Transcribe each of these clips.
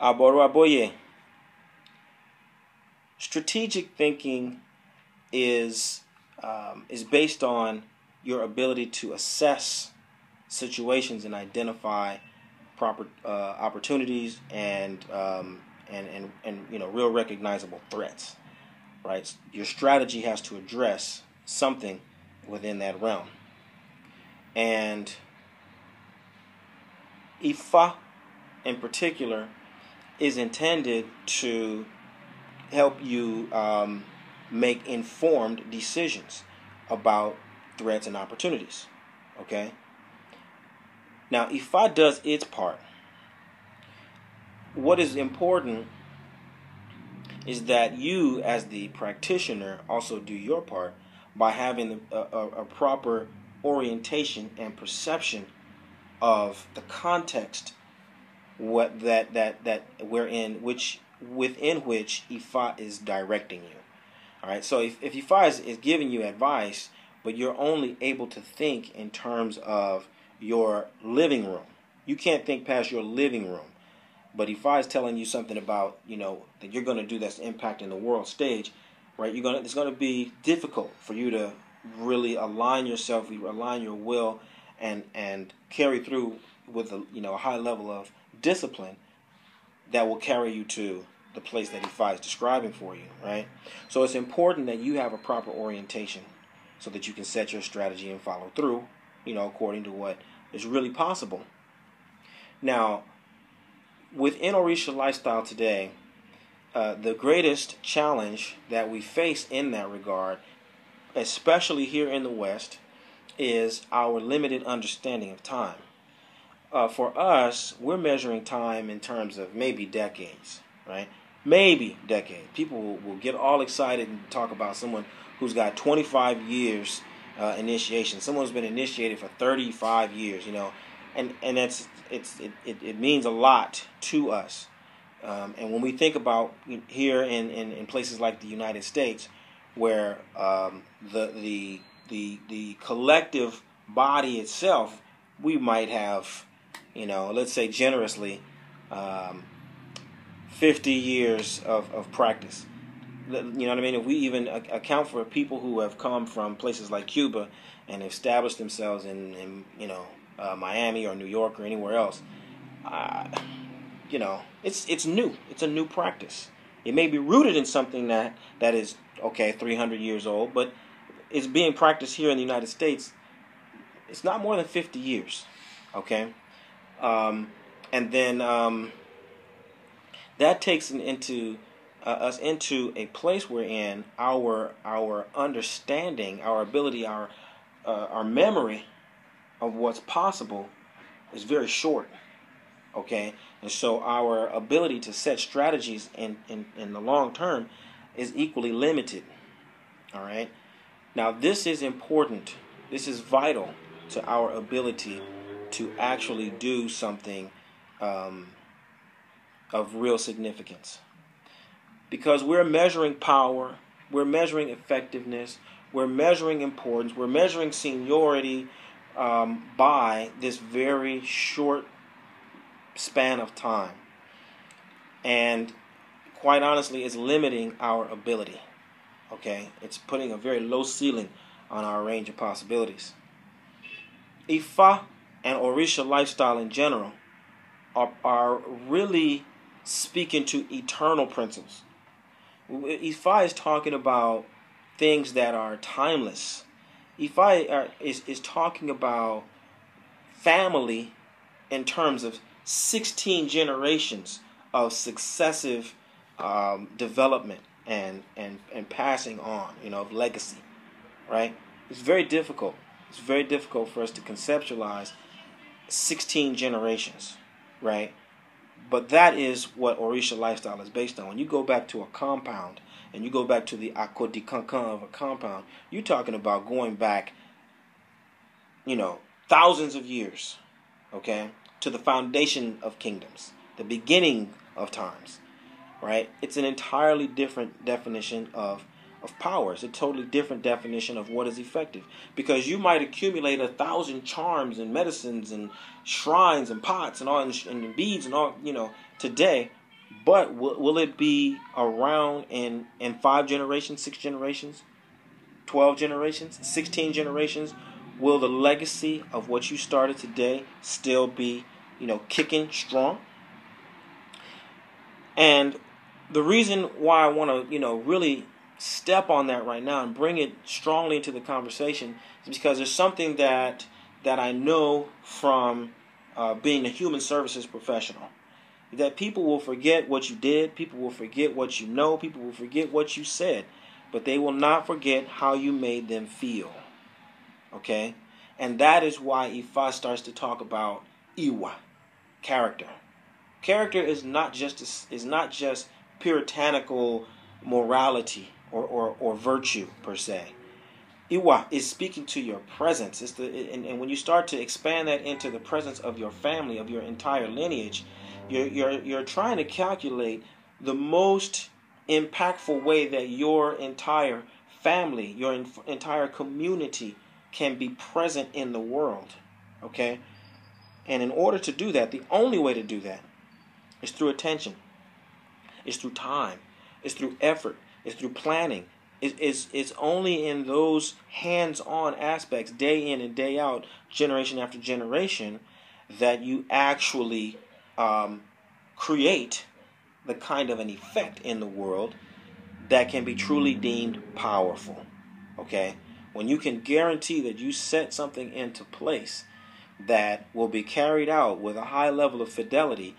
Aboro strategic thinking is based on your ability to assess situations and identify proper opportunities and real recognizable threats. Right? Your strategy has to address something within that realm. And Ifa, in particular, is intended to help you make informed decisions about threats and opportunities. Okay? Now, Ifa does its part. What is important is that you, as the practitioner, also do your part by having a proper orientation and perception of the context within which Ifa is directing you. All right. So if Ifa is giving you advice, but you're only able to think in terms of your living room, you can't think past your living room. But Ifa is telling you something about, that you're going to do that's impacting the world stage, right? It's going to be difficult for you to really align yourself, align your will, and carry through with a high level of discipline that will carry you to the place that Ifa is describing for you, right? So it's important that you have a proper orientation so that you can set your strategy and follow through, according to what is really possible. Now, within Orisha lifestyle today, the greatest challenge that we face in that regard, especially here in the West, is our limited understanding of time. For us, we're measuring time in terms of maybe decades, right? Maybe decades. People will get all excited and talk about someone who's got 25 years initiation. Someone's been initiated for 35 years, and it means a lot to us. And when we think about here in places like the United States, where the collective body itself, we might have, let's say generously, 50 years of practice. You know what I mean? If we even account for people who have come from places like Cuba and established themselves in Miami or New York or anywhere else, it's new. It's a new practice. It may be rooted in something that is 300 years old, but it's being practiced here in the United States. It's not more than 50 years. Okay, and then that takes us into a place wherein our understanding, our ability, our memory of what's possible is very short. Okay, and so our ability to set strategies in the long term is equally limited. All right, now this is important. This is vital to our ability to actually do something of real significance. Because we're measuring power, we're measuring effectiveness, we're measuring importance, we're measuring seniority by this very short span of time. And quite honestly, it's limiting our ability. Okay? It's putting a very low ceiling on our range of possibilities. Ifa and Orisha lifestyle in general are really speaking to eternal principles. Ifa is talking about things that are timeless. Ifa is talking about family in terms of 16 generations of successive development and passing on, of legacy, right? It's very difficult. It's very difficult for us to conceptualize 16 generations, right? But that is what Orisha lifestyle is based on. When you go back to a compound and you go back to the Akodi Kankan of a compound, you're talking about going back, thousands of years, okay, to the foundation of kingdoms, the beginning of times, right? It's an entirely different definition of power. It's a totally different definition of what is effective. Because you might accumulate 1,000 charms and medicines and shrines and pots and all and beads and all, today, But will it be around in 5 generations, 6 generations, 12 generations, 16 generations? Will the legacy of what you started today still be, kicking strong? And the reason why I want to, really step on that right now and bring it strongly into the conversation is because there's something that I know from being a human services professional, that people will forget what you did, people will forget what you know, people will forget what you said, but they will not forget how you made them feel. Okay? And that is why Ifa starts to talk about Iwa, character. Character is not just puritanical morality or virtue per se. Iwa is speaking to your presence. And when you start to expand that into the presence of your family, of your entire lineage, you're trying to calculate the most impactful way that your entire family, your entire community can be present in the world. Okay? And in order to do that, the only way to do that is through attention. It's through time. It's through effort. It's through planning. It's only in those hands-on aspects, day in and day out, generation after generation, that you actually create the kind of an effect in the world that can be truly deemed powerful. Okay? When you can guarantee that you set something into place that will be carried out with a high level of fidelity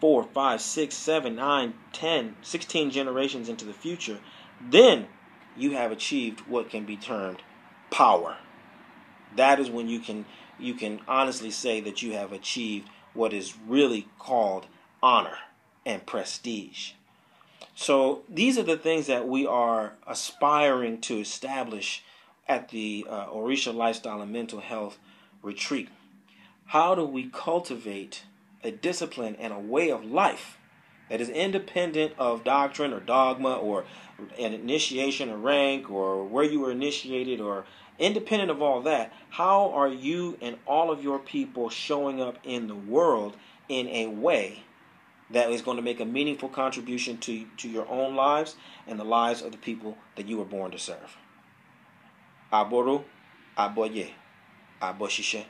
4, 5, 6, 7, 9, 10, 16 generations into the future, then you have achieved what can be termed power. That is when you can honestly say that you have achieved what is really called honor and prestige. So these are the things that we are aspiring to establish at the Orisha Lifestyle and Mental Health Retreat. How do we cultivate a discipline and a way of life that is independent of doctrine or dogma or an initiation or rank or where you were initiated, or independent of all that? How are you and all of your people showing up in the world in a way that is going to make a meaningful contribution to your own lives and the lives of the people that you were born to serve? Aboru, aboye, aboshishe.